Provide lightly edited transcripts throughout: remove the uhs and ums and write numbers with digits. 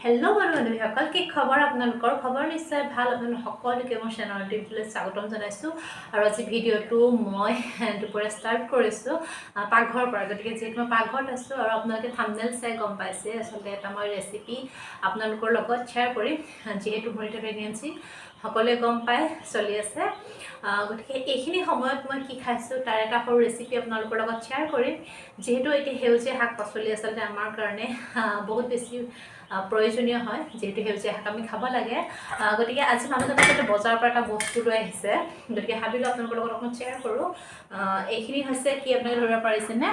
Hello' বন্ধুসকল, কি খবৰ? আপোনালোকৰ খবৰ নিশ্চয় ভাল। আপোনালোক সকলোকে মোৰ চেনেলটোলৈ স্বাগতম জনাইছোঁ। আৰু আজি ভিডিঅ'টো মই দুপৰীয়া ষ্টাৰ্ট কৰিছোঁ পাকঘৰৰ পৰা। গতিকে যিহেতু মই পাকঘৰত আছোঁ আৰু আপোনালোকে থাম্বনেইল চাই গম পাইছে, আচলতে এটা মই ৰেচিপি আপোনালোকৰ লগত শ্বেয়াৰ কৰিম। যিহেতু মোৰ এতিয়া প্ৰেগনেঞ্চি সকলোৱে গম পাই চলি আছে, গতিকে এইখিনি সময়ত মই কি খাইছোঁ তাৰ এটা সৰু ৰেচিপি আপোনালোকৰ লগত শ্বেয়াৰ কৰিম। যিহেতু এতিয়া সেউজীয়া শাক পাচলি আচলতে আমাৰ কাৰণে বহুত বেছি প্ৰয়োজনীয় হয়, যিহেতু সেউজীয়া শাক আমি খাব লাগে। গতিকে আজি মানুহজনে যাতে বজাৰৰ পৰা এটা বস্তু লৈ আহিছে, গতিকে ভাবিলোঁ আপোনালোকৰ লগত অকণমান শ্বেয়াৰ কৰোঁ। এইখিনি হৈছে কি আপোনালোকে ধৰিব পাৰিছেনে?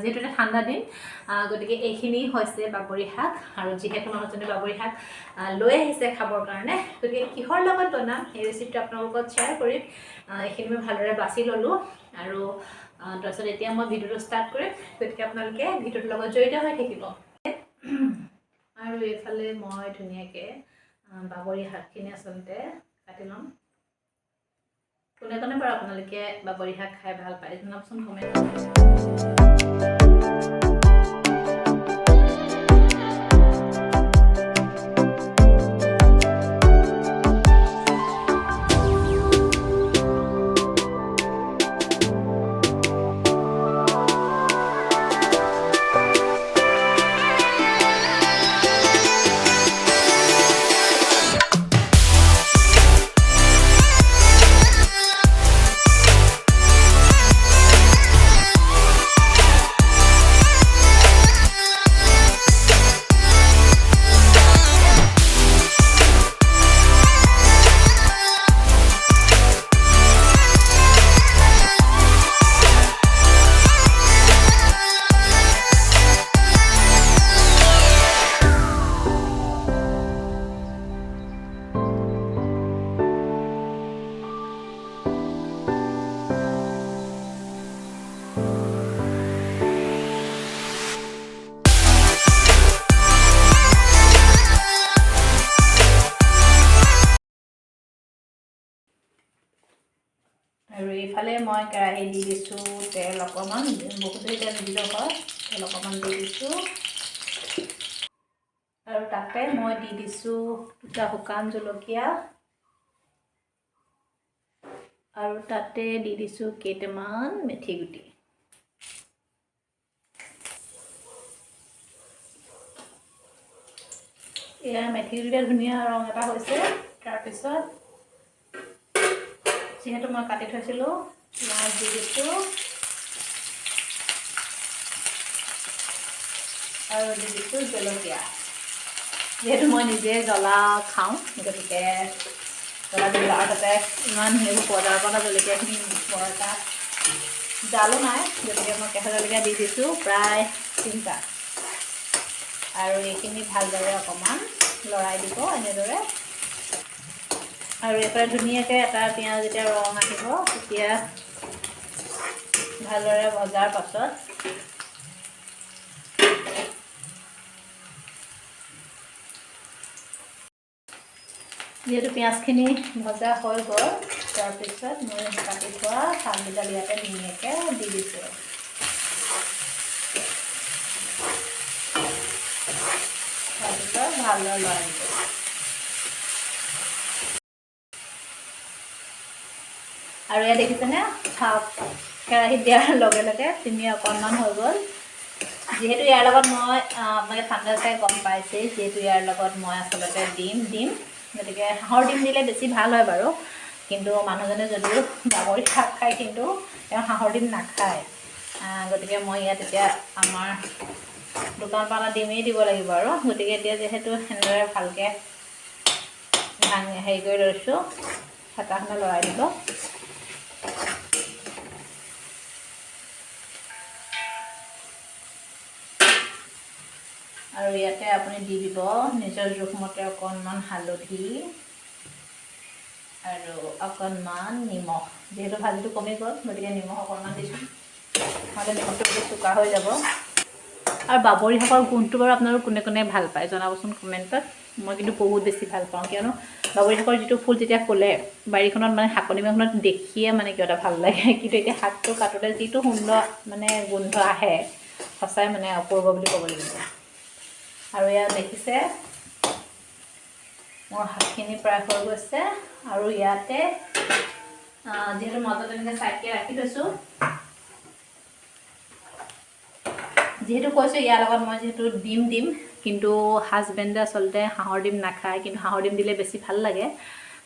যিহেতু এটা ঠাণ্ডা দিন, গতিকে এইখিনি হৈছে বাবৰি শাক। আৰু যিহেতু মানুহজনে বাবৰি শাক লৈ আহিছে খাবৰ কাৰণে, গতিকে কিহৰ লগত বনাম এই ৰেচিপিটো আপোনালোকৰ লগত শ্বেয়াৰ কৰিম। এইখিনি মই ভালদৰে বাছি ল'লোঁ আৰু তাৰপিছত এতিয়া মই ভিডিঅ'টো ষ্টাৰ্ট কৰিম। গতিকে আপোনালোকে ভিডিঅ'টোৰ লগত জড়িত হৈ থাকিব। আৰু এইফালে মই ধুনীয়াকৈ বাবৰি শাকখিনি আচলতে কাটি ল'ম। কোনে কোনে বাৰু আপোনালোকে বাবৰি শাক খাই ভাল পায় জনাবচোন কমেণ্ট। আৰু এইফালে মই কেৰাহী দি দিছোঁ তেল অকণমান, বহুতেই তেল নিদিলেও হয়, তেল অকণমান দি দিছোঁ। আৰু তাতে মই দি দিছোঁ দুটা শুকান জলকীয়া, আৰু তাতে দি দিছোঁ কেইটামান মেথি গুটি। এয়া মেথি গুটিতে ধুনীয়া ৰং এটা হৈছে। তাৰপিছত যিহেতু মই কাটি থৈছিলোঁ, পিঁয়াজ দি দিছোঁ আৰু দি দিছোঁ জলকীয়া। যিহেতু মই নিজে জ্বলা খাওঁ, গতিকে জ্বলা দিলোঁ। আৰু তাতে ইমান সেইবোৰ বজাৰৰ পৰা জলকীয়াখিনি বৰ এটা জালো নাই, গতিকে মই কেঁচা জলকীয়া দি দিছোঁ প্ৰায় 3টা। আৰু এইখিনি ভালদৰে অকণমান লৰাই দিব এনেদৰে। আৰু এইফালে ধুনীয়াকৈ এটা পিঁয়াজ যেতিয়া ৰং আহিব, তেতিয়া ভালদৰে ভজাৰ পাছত যিহেতু পিঁয়াজখিনি ভজা হৈ গ'ল, তাৰপিছত মই কাটি থোৱা শাককেইডাল ইয়াতে ধুনীয়াকৈ দি দিছোঁ। তাৰপিছত ভালদৰে লৰাই দিব। আৰু ইয়াত দেখিছেনে, কেৰাহীত দিয়াৰ লগে লগে তিনি অকণমান হৈ গ'ল। যিহেতু ইয়াৰ লগত মই আপোনালোকে ঠাণ্ডা চাই গম পাইছেই, যিহেতু ইয়াৰ লগত মই আচলতে ডিম দিম। গতিকে হাঁহৰ ডিম দিলে বেছি ভাল হয় বাৰু, কিন্তু মানুহজনে যদিও বাবৰি শাক খায়, কিন্তু তেওঁ হাঁহৰ ডিম নাখায়। গতিকে মই ইয়াত এতিয়া আমাৰ দোকানৰ পৰা অনা ডিমেই দিব লাগিব আৰু। গতিকে এতিয়া যিহেতু সেনেদৰে ভালকৈ হেৰি কৰি লৈছোঁ, হেতাখনে লৰাই দিব। আৰু ইয়াতে আপুনি দি দিব নিজৰ জোখমতে অকণমান হালধি আৰু অকণমান নিমখ। যিহেতু ভাজিটো কমি গ'ল, গতিকে নিমখ অকণমান দিছোঁ, নহ'লে নিমখটো বেছি চোকা হৈ যাব। আৰু বাবৰি শাকৰ গোন্ধটো বাৰু আপোনালোক কোনে কোনে ভাল পায় জনাবচোন কমেণ্টত। মই কিন্তু বহুত বেছি ভাল পাওঁ, কিয়নো বাবৰি শাকৰ যিটো ফুল যেতিয়া ফুলে বাৰীখনত, মানে শাকনিবাৰীখনত দেখিয়ে মানে কিবা এটা ভাল লাগে। কিন্তু এতিয়া শাকটো কাটোতে যিটো সুন্দৰ মানে গোন্ধ আহে, সঁচাই মানে অপূৰ্ব বুলি ক'ব লাগিব। আৰু ইয়াত দেখিছে মোৰ শাকখিনি প্ৰায় হৈ গৈছে আৰু ইয়াতে যিহেতু মাজত এনেকৈ চাইডকৈ ৰাখি থৈছোঁ যিহেতু কৈছোঁ ইয়াৰ লগত মই যিহেতু ডিম দিম কিন্তু হাজবেণ্ডে আচলতে হাঁহৰ ডিম নাখায় কিন্তু হাঁহৰ ডিম দিলে বেছি ভাল লাগে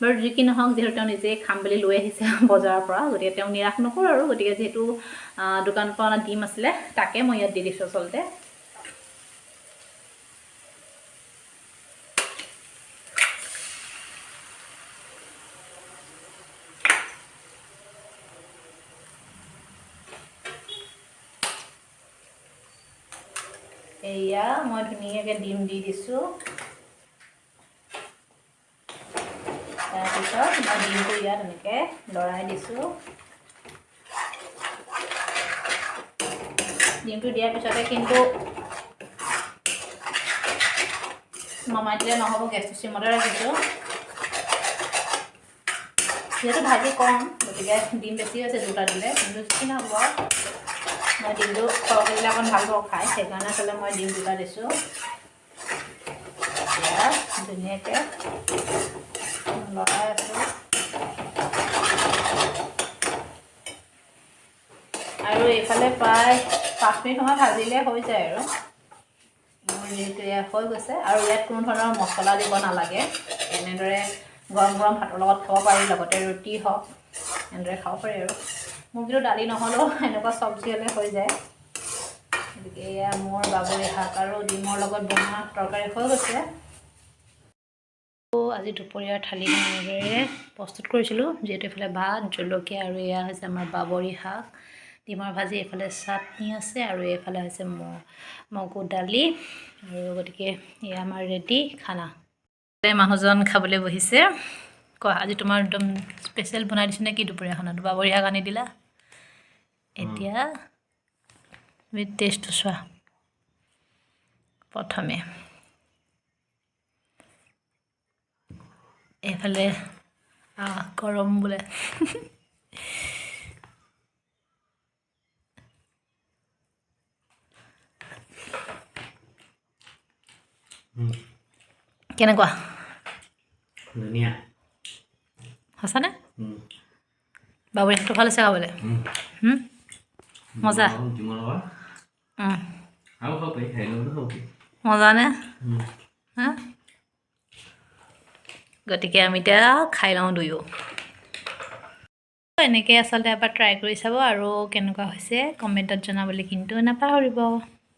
বাৰু যি কি নহওক যিহেতু তেওঁ নিজেই খাম বুলি লৈ আহিছে বজাৰৰ পৰা গতিকে তেওঁ নিৰাশ নকৰোঁ আৰু গতিকে যিহেতু দোকানৰ পৰা অনা ডিম আছিলে তাকে মই ইয়াত দি দিছোঁ আচলতে এয়া মই ধুনীয়াকৈ ডিম দি দিছোঁ তাৰপিছত মই ডিমটো ইয়াত এনেকৈ লৰাই দিছোঁ ডিমটো দিয়াৰ পিছতে কিন্তু নমাই দিলে নহ'ব গেছটো চিমতে ৰাখিছোঁ যিহেতু ভাজি কম গতিকে ডিম বেছি হৈছে দুটা দিলে কিন্তু কি নহ'ব মই ডিমটো সৰহকৈ দিলে অকণ ভাল পাওঁ খাই সেইকাৰণে আচলতে মই ডিম দুটা দিছোঁ এতিয়া ধুনীয়াকৈ লৰাই আছোঁ আৰু এইফালে প্ৰায় 5 মিনিট সময় ভাজিলে হৈ যায় আৰু মোৰ যিহেতু এয়া হৈ গৈছে আৰু ইয়াত কোনো ধৰণৰ মছলা দিব নালাগে এনেদৰে গৰম গৰম ভাতৰ লগত খাব পাৰি লগতে ৰুটি হওক এনেদৰে খাব পাৰি আৰু মোৰ কিন্তু দালি নহ'লেও এনেকুৱা চব্জি হ'লে হৈ যায় গতিকে এয়া মোৰ বাবৰি শাক আৰু ডিমৰ লগত বনোৱা তৰকাৰী হৈ গৈছে আজি দুপৰীয়াৰ থালিখন এনেদৰে প্ৰস্তুত কৰিছিলোঁ যিহেতু এইফালে ভাত জলকীয়া আৰু এয়া হৈছে আমাৰ বাবৰি শাক ডিমৰ ভাজি এইফালে চাটনি আছে আৰু এইফালে হৈছে মগু দালি আৰু গতিকে এয়া আমাৰ ৰেডি খানা মানুহজন খাবলৈ বহিছে কোৱা আজি তোমাৰ একদম স্পেচিয়েল বনাই দিছোঁ নে কি দুপৰীয়া খানাটো বাবৰি শাক আনি দিলা এতিয়া উইথ টেষ্টটো চোৱা প্ৰথমে এইফালে গৰম বোলে কেনেকুৱা ধুনীয়া সঁচানে বাবৰি শাকটো ভাল আছে খাবলৈ মজা মজা নে হা গতিকে আমি এতিয়া খাই লওঁ দুয়ো এনেকৈ আচলতে এবাৰ ট্ৰাই কৰি চাব আৰু কেনেকুৱা হৈছে কমেণ্টত জনাবলৈ কিন্তু নাপাহৰিব